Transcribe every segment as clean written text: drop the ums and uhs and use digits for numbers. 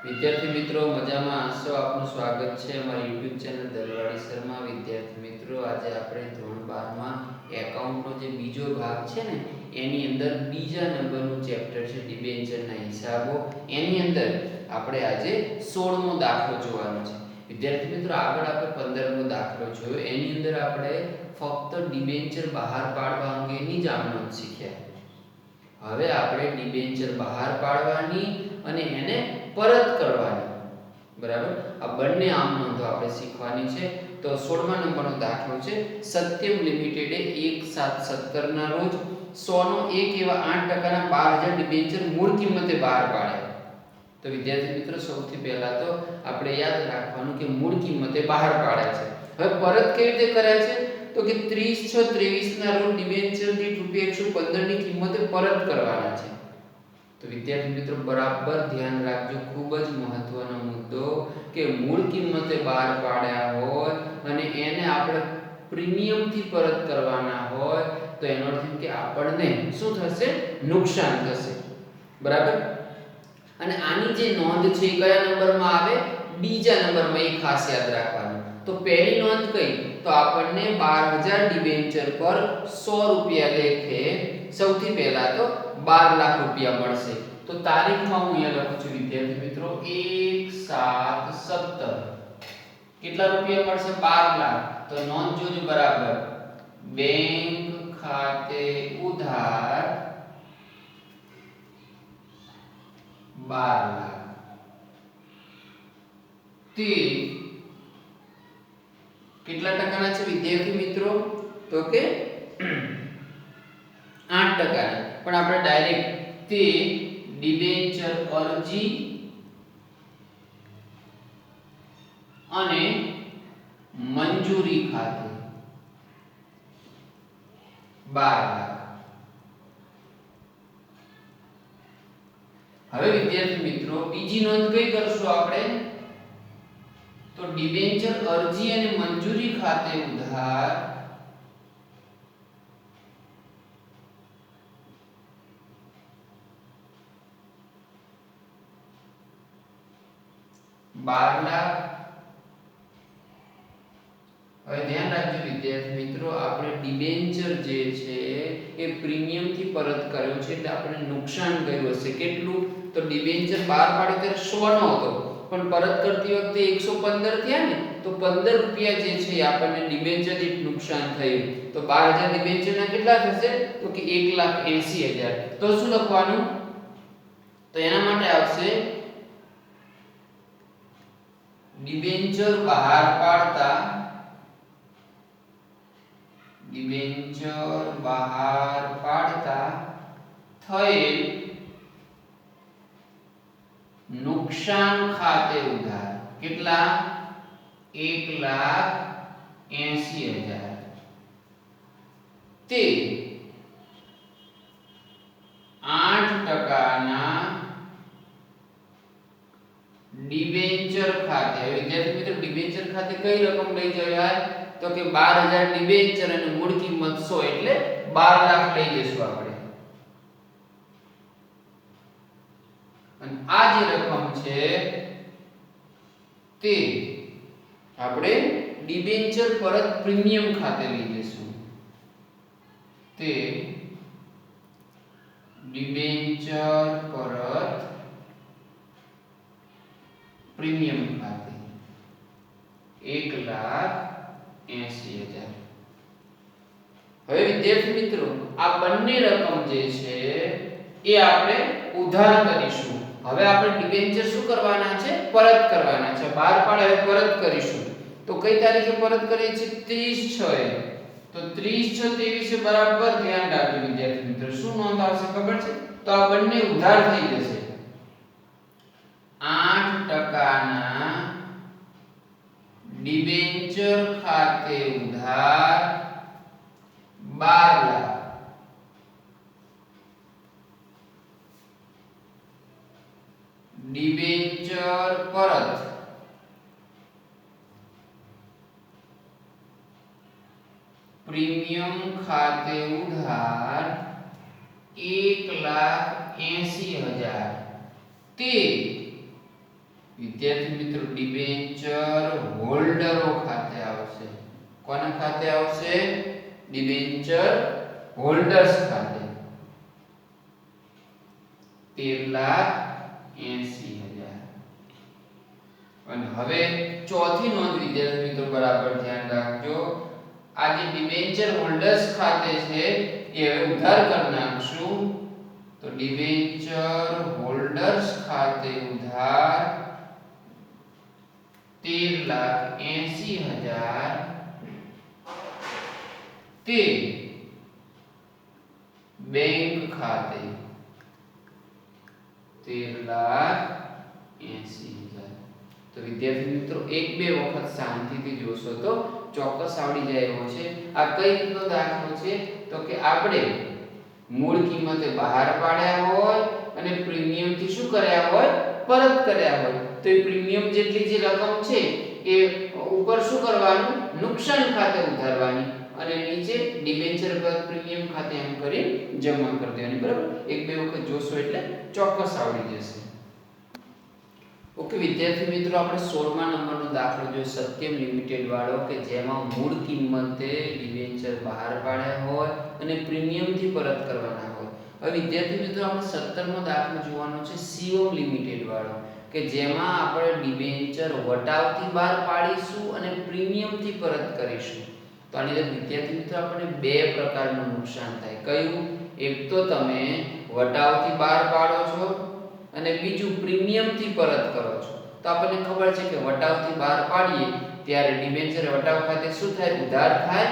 વિદ્યાર્થી મિત્રો મજામાં હશો? આપનું સ્વાગત છે અમારી યુટ્યુબ ચેનલ દલવાડી શર્મા. વિદ્યાર્થી મિત્રો, આજે આપણે ધોરણ 12માં એકાઉન્ટનો જે બીજો ભાગ છે ને એની અંદર બીજા નંબરનું ચેપ્ટર છે ડિબેન્ચરના હિસાબો. એની અંદર આપણે આજે 16મો દાખલો જોવાનો છે. વિદ્યાર્થી મિત્રો, આગળ આપણે 15મો દાખલો જોયો. એની અંદર આપણે ફક્ત ડિબેન્ચર બહાર પાડવા અંગેની જ આમનોંધ શીખ્યા. હવે આપણે ડિબેન્ચર બહાર પાડવાની અને એને પરત કરવાની, બરાબર, આ બંને આમ નોંધો આપણે શીખવાની છે. તો 16મા નંબરનો દાખલો છે. સત્યમ લિમિટેડે 1/7/17 ના રોજ 100 નો 1 એવા 8% ના 12000 ડિબેન્ચર મૂળ કિંમતે બહાર પાડ્યા. તો વિદ્યાર્થી મિત્રો, સૌથી પહેલા તો આપણે યાદ રાખવાનું કે મૂળ કિંમતે બહાર પાડ્યા છે. હવે પરત કેવી રીતે કર્યા છે? તો કે 30/6/23 ના રોજ ડિબેન્ચર દીઠ ₹115 ની કિંમતે પરત કરવાના છે. તો વિદ્યાર્થી મિત્રો, બરાબર ધ્યાન રાખજો, ખૂબ જ મહત્વનો મુદ્દો કે મૂળ કિંમતે બહાર પાડ્યા હોય અને એને આપણે પ્રીમિયમથી પરત કરવાના હોય તો એનો અર્થ કે આપણને શું થશે? નુકસાન થશે, બરાબર. અને આની જે નોંધ છે એ કયા નંબરમાં આવે? બીજા નંબરમાં. એ ખાસ યાદ રાખવાનું. તો પહેલી નોંધ કઈ? તો આપણને 12000 ડિબેન્ચર પર ₹100 લેખે સૌથી પહેલા તો 12 લાખ રૂપિયા મળશે. તો તારીખમાં હું અહીંયા લખું છું વિદ્યાર્થી મિત્રો 1/7/17. કેટલા રૂપિયા મળશે? 12 લાખ. તો નોંધ જોજો બરાબર. બેંક ખાતે ઉધાર 12 લાખ. તે કેટલા ટકાના છે વિદ્યાર્થી મિત્રો? તો કે 8%. પણ આપણે ડાયરેક્ટ તે ડિબેન્ચર અરજી અને મંજૂરી ખાતે 12 લાખ. હવે વિદ્યાર્થી મિત્રો, બીજી નોંધ કઈ કરશું આપણે? તો ડિબેન્ચર અરજી અને મંજૂરી ખાતે ઉધાર 12 લાખ. હવે ધ્યાન રાખજો વિદ્યાર્થી મિત્રો, આપણે ડિબેન્ચર જે છે એ પ્રીમિયમથી પરત કર્યો છે એટલે આપણે નુકસાન કર્યું હશે. કેટલું? તો ડિબેન્ચર બહાર પાડ્યો ત્યારે 100 નો હતો, પણ પરત કરતી વખતે 115 થયા ને, તો ₹15 જે છે એ આપણને ડિબેન્ચર દીઠ નુકસાન થયું. તો 12000 ડિબેન્ચરના કેટલા થશે? તો કે 1,80,000. તો શું લખવાનું? તો એના માટે આવશે ડિબેન્ચર બહાર પાડતા થયેલ નુકસાન ખાતે ઉધાર. કેટલા? 1,80,000. તે 8%ના ડિબેન્ચર ખાતે. હવે વિદ્યાર્થી મિત્રો, ડિબેન્ચર ખાતે કઈ રકમ લઈ જવાય? તો કે 12000 ડિબેન્ચર અને મૂળ કિંમત 100 એટલે 12 લાખ લઈ જશું આપણે. અને આ જે રકમ છે તે આપણે ડિબેન્ચર પરત પ્રીમિયમ ખાતે લઈ જશું. તે ડિબેન્ચર પરત પ્રીમિયમ ખાતે 1,80,000. હવે વિદ્યાર્થી મિત્રો, આ બંને રકમ જે છે એ આપણે ઉધાર કરીશું. હવે આપણે ડિબેન્ચર શું કરવાના છે? પરત કરવાના છે. બહાર પાડે હવે પરત કરીશું. તો કઈ તારીખે પરત કરીએ છીએ? 30/6. તો 30/6/23 બરાબર ધ્યાન રાખજો વિદ્યાર્થી મિત્રો. શું નોંધ આવશે ખબર છે? તો આ બંને ઉધાર થઈ જશે. 8%ના ડિબેન્ચર ખાતે ઉધાર 12 લાખ. ડિબેન્ચર પરત પ્રીમિયમ ખાતે ઉધાર 1,80,000. તે વિદ્યાર્થી મિત્રો ડિબેન્ચર હોલ્ડરો ખાતે આવશે. કોના ખાતે આવશે? ડિબેન્ચર હોલ્ડર્સ ખાતે 13,80,000. અને હવે ચોથી નોંધ વિદ્યાર્થી મિત્રો બરાબર ધ્યાન રાખજો. આ જે ડિબેન્ચર હોલ્ડર્સ ખાતે છે એ હવે ઉધાર કરી નાખશું. તો ડિબેન્ચર હોલ્ડર્સ ખાતે ઉધાર 13,80,000 તે બેંક ખાતે 13,80,000. તો વિદ્યાર્થી મિત્રો એક બે વખત શાંતિથી જોશો તો ચોક્કસ આવડી જાય એવો છે. આ કઈ રીતનો દાખલો છે? તો કે આપણે મૂળ કિંમતે બહાર પાડ્યા હોય અને પ્રીમિયમ થી શું કર્યા હોય? પરત કર્યા હોય. તો એ પ્રીમિયમ જેટલી જે રકમ છે એ ઉપર શું કરવાનું? નુકસાન ખાતે ઉધારવાની અને નીચે ડિબેન્ચર પર પ્રીમિયમ ખાતે એમ કરી જમા કરી દેવાની. બરાબર? એક બે વખત જોશો એટલે ચોક્કસ આવડી જશે. ઓકે વિદ્યાર્થી મિત્રો, આપણે 16મા નંબરનો દાખલો જો સત્યમ લિમિટેડ વાળો કે જેમાં મૂળ કિંમતે ડિબેન્ચર બહાર પાડ્યા હોય અને પ્રીમિયમ થી પરત કરવાના હોય. હવે વિદ્યાર્થી મિત્રો આપણે 17મો દાખલો જોવાનો છે શિવમ લિમિટેડ વાળો કે જેમાં આપણે ડિબેન્ચર વટાવથી બહાર પાડીશું અને પ્રીમિયમ થી પરત કરીશું. તો આની અંદર વિદ્યાર્થી મિત્રો આપણે બે પ્રકારનું નુકસાન થાય. કયું? એક તો તમે વટાવથી બહાર પાડો છો અને બીજું પ્રીમિયમ થી પરત કરો છો. તો આપણને ખબર છે કે વટાવથી બહાર પાડીએ ત્યારે ડિબેન્ચર વટાવ ખાતે શું થાય? ઉધાર થાય.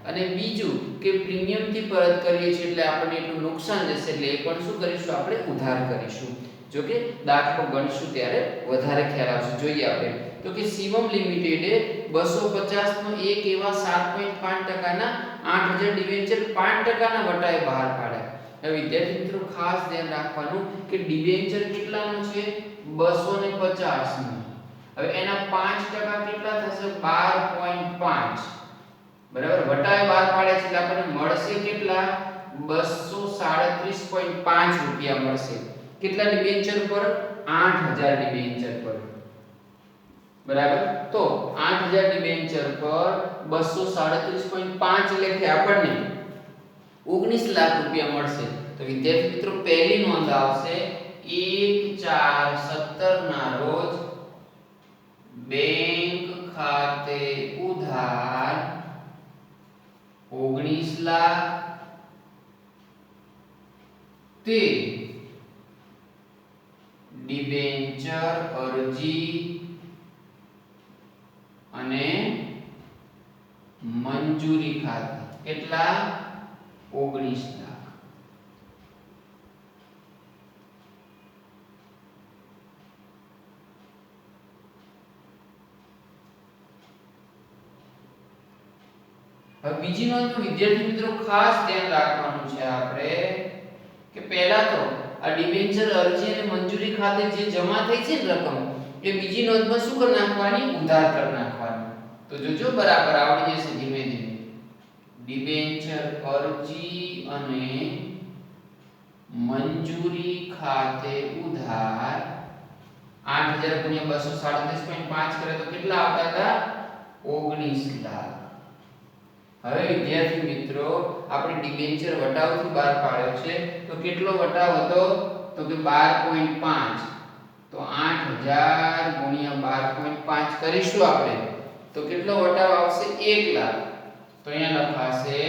અને બીજું કે પ્રીમિયમ થી પરત કરીએ છીએ એટલે આપણને એટલું નુકસાન જશે એટલે એ પણ શું કરીશું? આપણે ઉધાર કરીશું. જો કે દાખલો ગણશું ત્યારે વધારે ખ્યાલ આવશે. જોઈએ આપણે તો કે શિવમ લિમિટેડે 250 નો એક એવા 7.5% ના 8,000 ડિબેન્ચર 5% ના વટાએ બહાર પાડ્યા. હવે વિદ્યાર્થી મિત્રો ખાસ ધ્યાન રાખવાનું કે ડિબેન્ચર કેટલાનો છે? 250 નો. હવે એના 5% કેટલા થશે? 12.5. બરાબર? વટાએ બહાર પાડ્યા છે એટલે આપણને મળશે કેટલા? 237.5 રૂપિયા મળશે. કેટલા ડિબેન્ચર પર? 8,000 ડિબેન્ચર પર. બરાબર? તો 8,000 ડિબેન્ચર પર 237.5 એટલે કે આપણને 19 લાખ રૂપિયા મળશે. તો વિદ્યાર્થી મિત્રો પહેલી નોંધ આવશે 1/4/17 ના રોજ બેંક ખાતે ઉધાર 19 લાખ તે ડિબેન્ચર અરજી અને મંજૂરી ખાતે કેટલા? 19 લાખ. હવે બીજી નોંધ વિદ્યાર્થી મિત્રો ખાસ ધ્યાન રાખવાનું છે આપણે કે પહેલા તો આ ડિબેન્ચર અરજી અને મંજૂરી ખાતે જે જમા થઈ છે ને રકમ એ બીજી નોંધમાં શું કરી નાખવાની? ઉધાર કરી નાખવાની. તો જોજો બરાબર આવડી જશે ધીમે ધીમે. ડિબેન્ચર અરજી અને મંજૂરી ખાતે ઉધાર 8,000 ગુણ્યા 237.5 કરે તો કેટલા આવતા હતા? 19 લાખ. હવે વિદ્યાર્થી મિત્રો આપણે ડિબેન્ચર વટાવથી બહાર પાડ્યો છે તો કેટલો વટાવ હતો? તો કે 12.5. તો 8,000 ગુણ્યા 12.5 કરીશું આપણે તો કેટલો વટાવ આવશે? 1 લાખ. તો અહીંયા લખાશે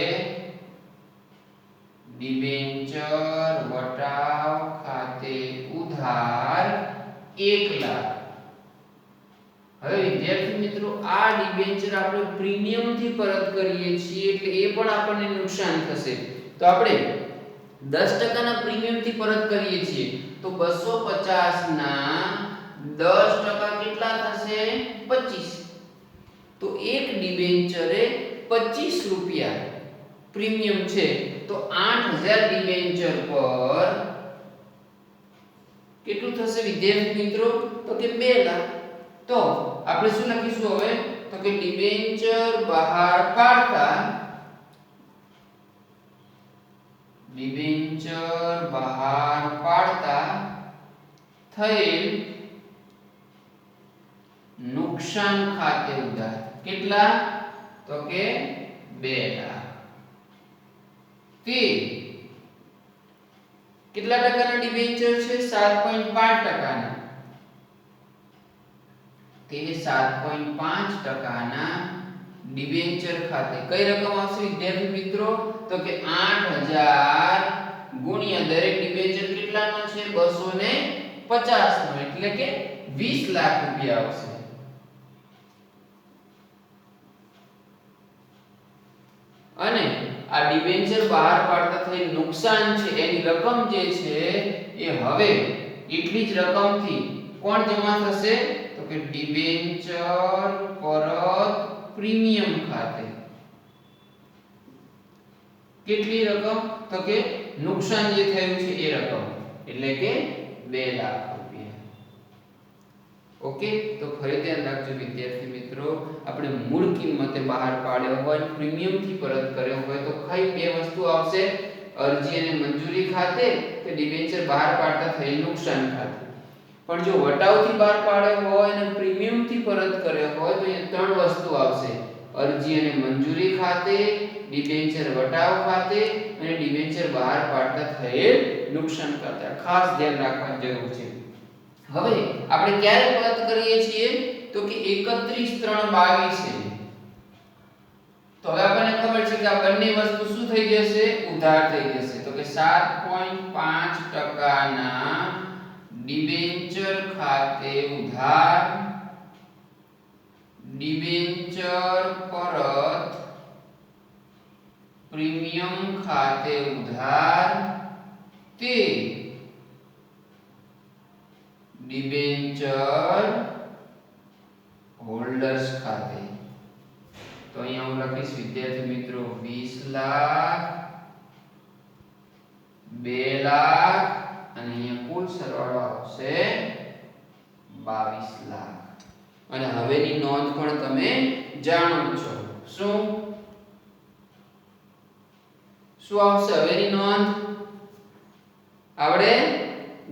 ડિબેન્ચર વટાવ ખાતે ઉધાર 1 લાખ. હવે વિદ્યાર્થી મિત્રો આ ડિબેન્ચર આપણે પ્રીમિયમ થી પરત કરીએ છીએ એટલે એ પણ આપણને નુકસાન થશે. તો આપણે 10% ના પ્રીમિયમ થી પરત કરીએ છીએ તો 250 ના 10% કેટલા થશે? 25. તો એક ડિબેન્ચરે 25 રૂપિયા પ્રીમિયમ છે તો 8,000 ડિબેન્ચર પર કેટલું થશે વિદ્યાર્થી મિત્રો? તો કે 2 લાખ. તો આપણે શું લખીશું હવે? તો કે ડિબેન્ચર બહાર પાડતા થયેલ નુકસાન ખાતે ઉધાર કેટલા તો કે 2 લાખ તે કેટલા ટકાના ડિબેન્ચર છે 7.5% તે 7.5% ડિબેન્ચર ખાતે કઈ રકમ આવશે વિદ્યાર્થી મિત્રો તો કે 8000 ગુણ્યા દરેક ડિબેન્ચર કેટલાનો છે 250 નો એટલે કે 20 લાખ રૂપિયા આવશે અને આ ડિબેન્ચર બહાર પાડતા થઈ નુકસાન છે એની રકમ જે છે એ હવે એટલી જ રકમથી કોણ જમા થશે તો કે ડિબેન્ચર પરત પ્રીમિયમ ખાતે કેટલી રકમ તો કે નુકસાન જે થયું છે એ રકમ એટલે કે 2 લાખ રૂપિયા ઓકે તો ફરી ધ્યાન રાખજો વિદ્યાર્થી મિત્રો આપણે મૂળ કિંમતે બહાર પાડ્યો હોય પ્રીમિયમ થી પરત કર્યો હોય તો કઈ બે વસ્તુ આવશે અરજી અને મંજૂરી ખાતે કે ડિબેન્ચર બહાર પાડતા થયેલ નુકસાન ખાતે પણ જો વટાવથી બહાર પાડ્યો હોય અને પ્રીમિયમ થી પરત કર્યો હોય તો અહીંયા ત્રણ વસ્તુ આવશે અરજી અને મંજૂરી ખાતે ડિબેન્ચર વટાવ ખાતે અને ડિબેન્ચર બહાર પાડતા થયેલ નુકસાન ખાતે ખાસ ધ્યાન રાખવાની જરૂર છે હવે આપણે ક્યારે પરત કરીએ છીએ તો કે 31/3/22 છે તો હવે આપણને ખબર છે કે આ બંને વસ્તુ શું થઈ જશે ઉધાર થઈ જશે તો કે 7.5% ના ડિબેન્ચર ખાતે ઉધાર ડિબેન્ચર પરત પ્રીમિયમ ખાતે ઉધાર તે ડિબેન્ચર હોલ્ડર્સ ખાતે તો અહીંયા હું લખીશ વિદ્યાર્થી મિત્રો 20 લાખ 2 લાખ અને અહીંયા કુલ સરવાળો આવશે 22 લાખ અને હવેની નોંધ પણ તમે જાણો છો શું આવશે હવેની નોંધ આપણે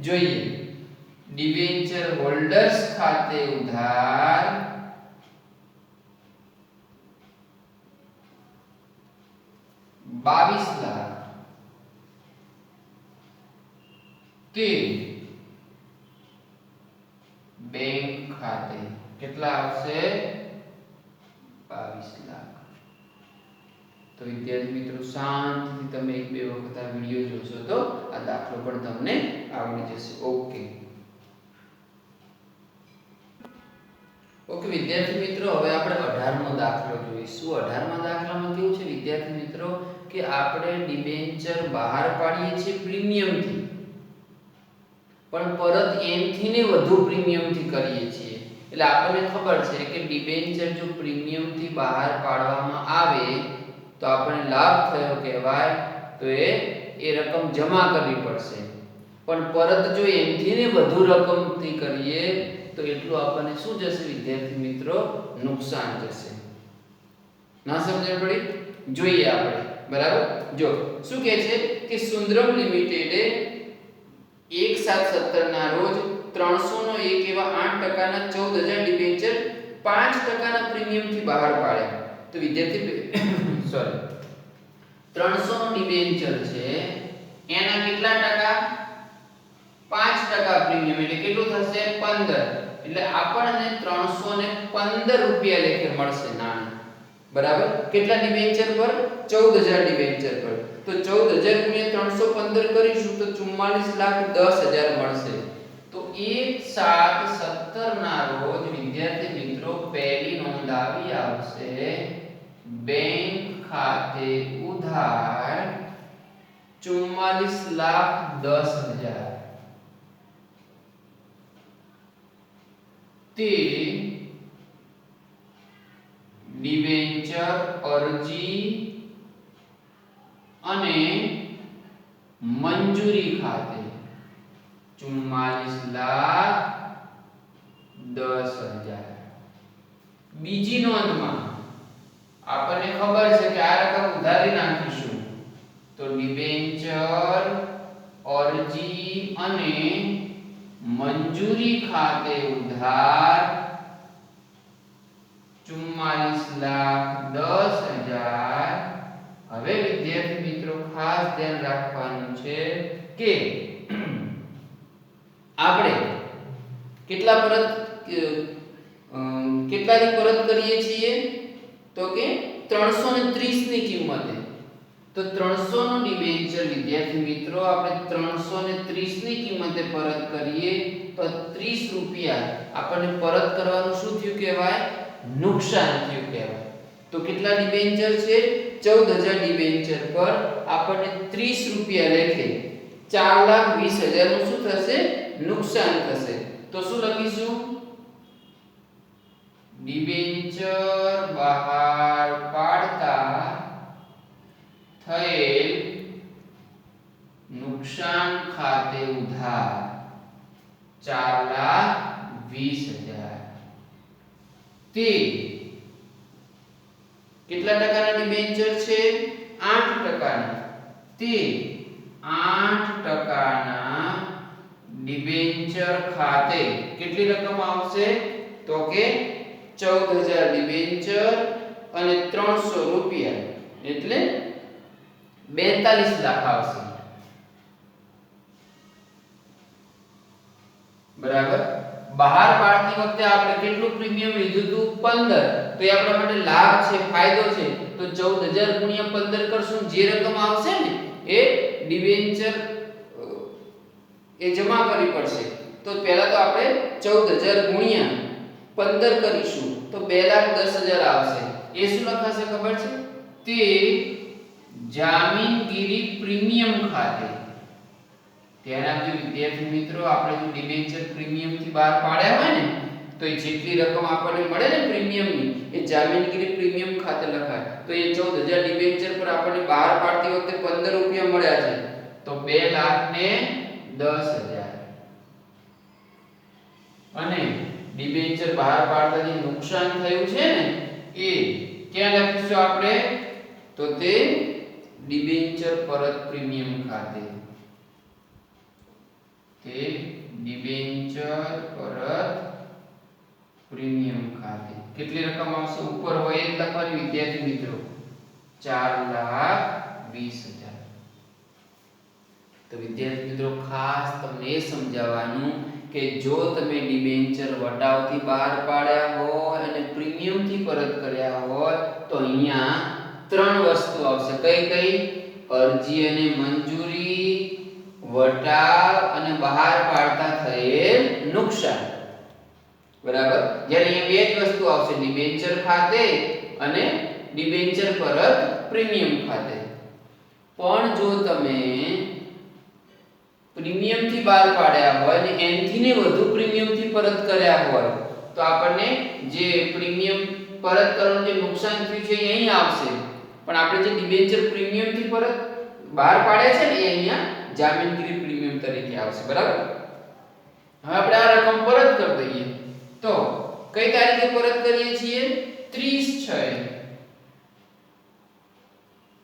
જોઈએ ડિબેન્ચર હોલ્ડર્સ ખાતે ઉધાર 22 લાખ તે બેંક ખાતે કેટલા આવશે 22 લાખ તો વિદ્યાર્થી મિત્રો શાંતિથી તમે એક બે વખત આ વિડિયો જોશો તો આ દાખલો પણ તમને આવડી જશે ઓકે વિદ્યાર્થી મિત્રો હવે આપણે 18મો દાખલો જોઈશું 18મા દાખલામાં કેવું છે વિદ્યાર્થી મિત્રો કે આપણે ડિબેન્ચર બહાર પાડીએ છીએ પ્રીમિયમ થી પણ પરત એમ થી ને વધુ પ્રીમિયમ થી કરીએ છીએ એટલે આપણને ખબર છે કે ડિબેન્ચર જો પ્રીમિયમ થી બહાર પાડવામાં આવે તો આપણને લાભ થયો કહેવાય તો એ રકમ જમા કરવી પડશે પણ પરત જો એમ થી ને વધુ રકમ થી કરીએ તો એટલું આપણને શું જશે વિદ્યાર્થી મિત્રો નુકસાન જશે ના સમજણ પડી જોઈએ આપણે બરાબર જો શું કહે છે કે સુંદરમ લિમિટેડે 1/7/17 ના રોજ 300 નો એક એવા 8% ના 14000 ડિબેન્ચર 5% ના પ્રીમિયમ થી બહાર પાડ્યા તો વિદ્યાર્થી 300 નો ડિબેન્ચર છે એના કેટલા ટકા 5% પ્રીમિયમ એટલે કેટલું થશે 15 એટલે આપણને 315 રૂપિયા લેખે મળશે નાણાં બરાબર કેટલા ડિબેન્ચર પર 14000 ડિબેન્ચર પર તો 14000 ગુણ્યા 315 કરીશું તો 44,10,000 મળશે તો 1/7/17 ના રોજ વિદ્યાર્થી મિત્રો પહેલી નોંધ આવી આવશે બેંક ખાતે ઉધાર 44,10,000 તે ડિબેન્ચર અરજી અને મંજૂરી ખાતે 44,10,000 બીજી નોંધમાં આપણને ખબર છે કે આ રકમ ઉધારી નાખીશું તો ડિબેન્ચર અરજી અને મંજૂરી ખાતે ઉધાર કે આપણે કેટલાની પરત કરીએ છીએ તો કે 330 ની કિંમતે. તો 300 નો ડિબેન્ચર વિદ્યાર્થી મિત્રો આપણે 330 ની કિંમતે પરત કરીએ તો 30 રૂપિયા આપણને પરત કરવાનું શું થયું કહેવાય? નુકસાન થયું કહેવાય. તો કેટલા ડિબેન્ચર છે? 14000 ડિબેન્ચર પર આપણને 30 રૂપિયા લેખે 4,20,000 નું શું થશે? નુકસાન થશે. તો શું લખીશું? ડિબેન્ચર બહાર પાડતા થયેલ નુકસાન ખાતે ઉધાર 4,20,000 તે કેટલા ટકાના ડિબેન્ચર છે? 8 ટકાના. તે 8 ટકાના ડિબેન્ચર ખાતે કેટલી રકમ આવશે? તો કે 14000 ડિબેન્ચર અને 300 રૂપિયા એટલે 42 લાખ આવશે. બરાબર. બહાર પાડતી વખતે આપણે કેટલું પ્રીમિયમ લીધું હતું? 15. તો એ આપણા માટે લાભ છે, ફાયદો છે. તો 14000 ગુણ્યા 15 કરશું, જે રકમ આવશે ને એ ડિબેન્ચર એ જમા કરવી પડશે. તો પહેલા તો આપણે 14000 ગુણ્યા 15 કરીશું તો 2,10,000 આવશે. એ શું લખાશે ખબર છે? તે જામીનગીરી પ્રીમિયમ ખાતે. ધ્યાન આપજો વિદ્યાર્થી મિત્રો, આપણે જો ડિબેન્ચર પ્રીમિયમ થી બહાર પાડ્યા હોય ને તો એ જેટલી રકમ આપણને મળે ને પ્રીમિયમની એ જામીનગીરી પ્રીમિયમ ખાતે લખાય. તો એ 14000 ડિબેન્ચર પર આપણને બહાર પાડતી વખતે 15 રૂપિયા મળ્યા છે તો 2,10,000 અને ડિબેન્ચર બહાર પાડતા જે નુકસાન થયું છે ને એ ક્યાં લખીશું આપણે? તો તે ડિબેન્ચર પરત પ્રીમિયમ ખાતે. તે ડિબેન્ચર પરત પ્રીમિયમ ખાતે કેટલી રકમ આવશે? ઉપર હોય એ લખવાની વિદ્યાર્થી મિત્રો, 4,20,000. તો વિદ્યાર્થી મિત્રો ખાસ તમને એ સમજાવવાનું કે જો તમે ડિબેન્ચર વટાવથી બહાર પાડ્યા હોય અને પ્રીમિયમથી પરત કર્યા હોય તો અહીંયા 3 વસ્તુ આવશે. કઈ કઈ? અરજી અને મંજૂરી, વટાવ અને બહાર પાડતા થયેલ નુકસાન. બરાબર. જ્યારે અહીંયા 2 જ વસ્તુ આવશે, ડિબેન્ચર ખાતે અને ડિબેન્ચર પરત પ્રીમિયમ ખાતે. પણ જો તમે પ્રીમિયમ થી બહાર પાડ્યા હોય અને એનથી ને વધુ પ્રીમિયમ થી પરત કર્યા હોય તો આપણને જે પ્રીમિયમ પરત કરવાનું જે નુકસાન થયું છે એ અહીં આવશે. પણ આપણે જે ડિબેન્ચર પ્રીમિયમ થી પરત બહાર પાડ્યા છે ને એ અહીંયા જામીનગીરી પ્રીમિયમ તરીકે આવશે. બરાબર. હવે આપણે આ રકમ પરત કરી દઈએ. તો કઈ તારીખે પરત કરીએ છીએ? 30/6.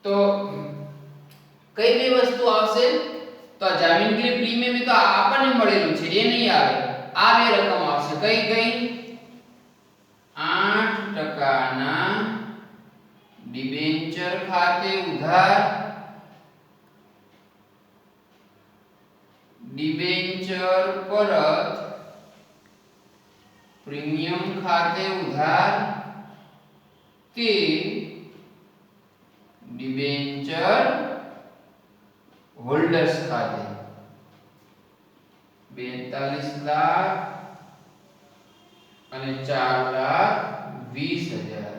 તો કઈ બે વસ્તુ આવશે? તો આ જામીનગીરી પ્રીમિયમ તો આપણને મળેલું છે એ નહીં આવે. આ બે રકમ આવશે. કઈ કઈ? 8 ટકાના ડિબેન્ચર ખાતે ઉધાર, ડિબેન્ચર પરત પ્રીમિયમ ખાતે ઉધાર, તે ડિબેન્ચર હોલ્ડર્સ ખાતે 42 લાખ અને 4,20,000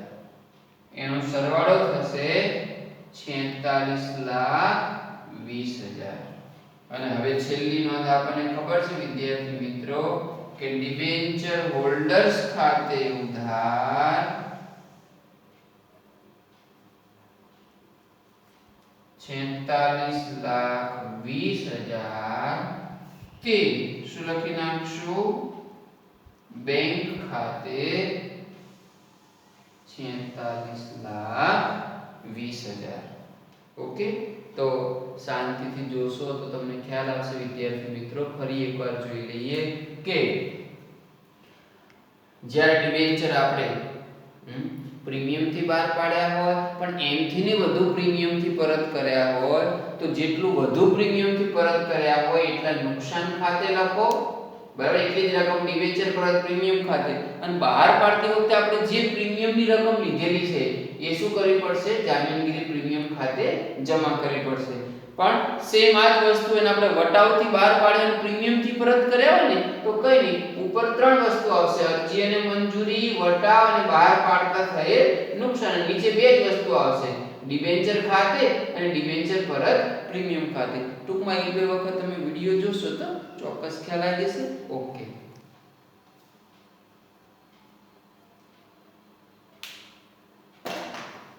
એનો સરવાળો થશે 46,20,000. અને હવે છેલ્લી નોંધ આપણને ખબર છે વિદ્યાર્થી મિત્રો કે ડિબેન્ચર હોલ્ડર્સ ખાતે ઉધાર 46,20,000 તે શું લખી નાખશું? બેંક ખાતે 46,20,000. ઓકે. તો શાંતિથી જોશો તો તમને ખ્યાલ આવશે વિદ્યાર્થી મિત્રો. ફરી એકવાર જોઈ લઈએ કે જ્યારે ડિબેન્ચર આપણે પ્રીમિયમથી બહાર પાડ્યા હોય પણ એમથી ને વધુ પ્રીમિયમથી પરત કર્યા હોય તો જેટલું વધુ પ્રીમિયમથી પરત કર્યા હોય એટલા નુકસાન ખાતે લખો, બરાબર, એટલી જ રકમ ડિબેન્ચર પરત પ્રીમિયમ ખાતે, અને બહાર પાડતી વખતે આપણે જે પ્રીમિયમની રકમ લીધેલી છે એ શું કરવી પડશે? જામીનગીરી પ્રીમિયમ ખાતે જમા કરવી પડશે. પણ સેમ આ જ વસ્તુ એને આપણે વટાવથી બહાર પાડી અને પ્રીમિયમથી પરત કર્યા હોય ને તો કઈ નહીં, ઉપર ત્રણ વસ્તુ આવશે: અરજી અને મંજૂરી, વટાવ અને બહાર પાડતા થયેલ નુકસાન. નીચે બે જ વસ્તુ આવશે: ડિબેન્ચર ખાતે અને ડિબેન્ચર પરત પ્રીમિયમ ખાતે. ટૂંકમાં એક બે વખત તમે વિડિયો જોશો તો ચોક્કસ ખ્યાલ આવી જશે. ઓકે.